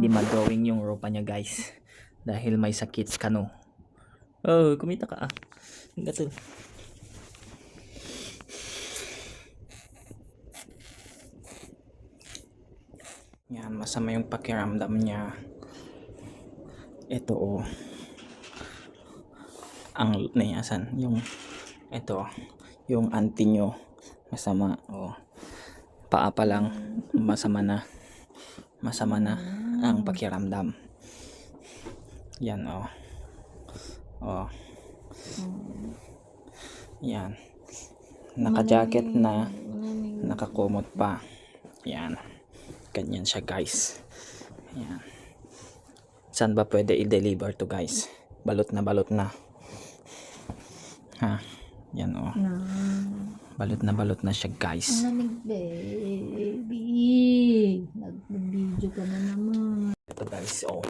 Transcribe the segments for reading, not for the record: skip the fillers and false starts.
hindi mag-drawing yung ropa niya guys dahil may sakit kano. Oh, kumita ka ah. Gato. Yan, masama yung pakiramdam niya. Ito oh. Ang nayasan yung ito, yung auntie nyo masama oh. Paa pa lang masama na ang pakiramdam. Yan oh. Oh. Yan. Naka-jacket na, nakakumot pa. Yan. Ganyan siya guys. Yan. Saan ba pwede i-deliver to guys? Balot na. Ha. Yan oh. Balot na siya guys. Malamig baby. Nag-video ka na naman. Ito guys oh.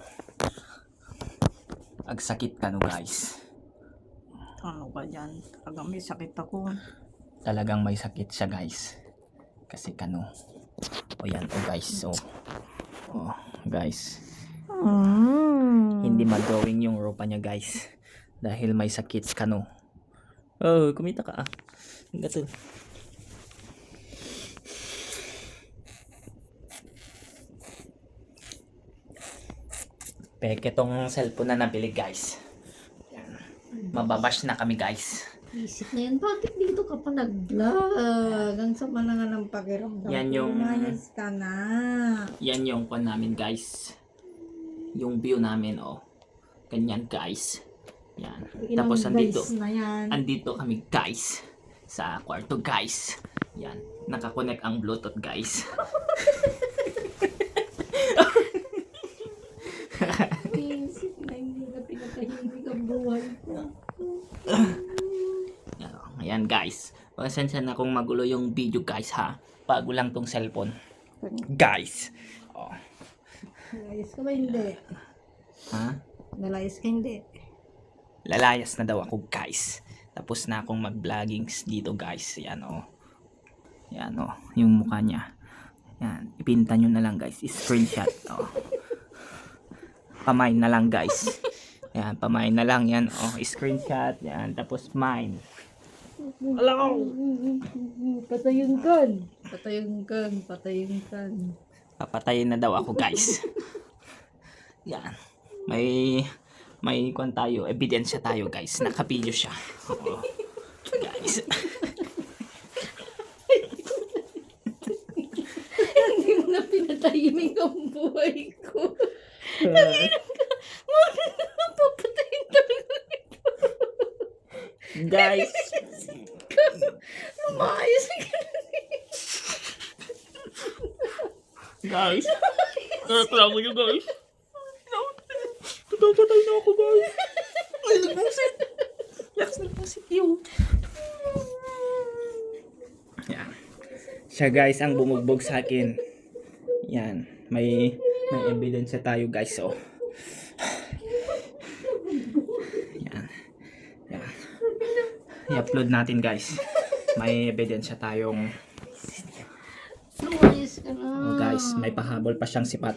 Agsakit ka no guys. Ano ka dyan? Talagang may sakit ako. Talagang may sakit siya guys. Kasi kano. O yan oh guys. Oh. Oh guys. Hindi mag-drawing yung ropa niya guys. Dahil may sakit kano. Oh, kumita ka ah. Gato. Peke tong cellphone na nabili guys. Yan. Mababash na kami guys. Isip na yan. Bakit dito ka pa nag-vlog? Ang sama na nga ng pakiramdam. Yan yung- Umayos ka na. Yan yung pan namin guys. Yung view namin oh. Ganyan guys. Yan. Ilang Tapos andito. guys na yan. Andito kami guys. Sa kwarto guys. Yan. Nakakonect ang Bluetooth guys. Isip na hindi na pinatahimik ang buhay ko. Yan, oh. Ayan guys. Pasensya na kung magulo yung video guys ha. Bago lang tong cellphone. Guys. Oh. Nalayas ka ba hindi? Ha? Nalayas ka hindi? Lalayas na daw ako guys. Tapos na akong mag-vlogging dito guys. Yan oh. Yan oh. Yung mukha niya. Yan. Ipinta nyo na lang guys. Screenshot. Oh. Pamain na lang guys. Yan. Pamain na lang yan. Oh. Screenshot. Yan. Tapos mine. Hello. Patayin kan. Patayin kan. Patayin kan. Papatayin na daw ako guys. Yan. May kwan tayo, ebidensya tayo guys. Naka-video siya. Oo. Guys. Hindi mo na pinatahimik ang buhay ko. Nanginom ka. Papatayin talaga ito. Guys. Lumayas ka. Guys. Reklamo nyo guys. Patay na ako guys. Ay, nagbusit. Yaks, nagbusit yun. Yan. Siya guys ang bumugbog sa akin. Yan. May evidence tayo guys. Oh. Yan. Yan. I-upload natin guys. May ebidensya tayong Lumayas ka na. oh guys, may pahabol pa siyang sipat.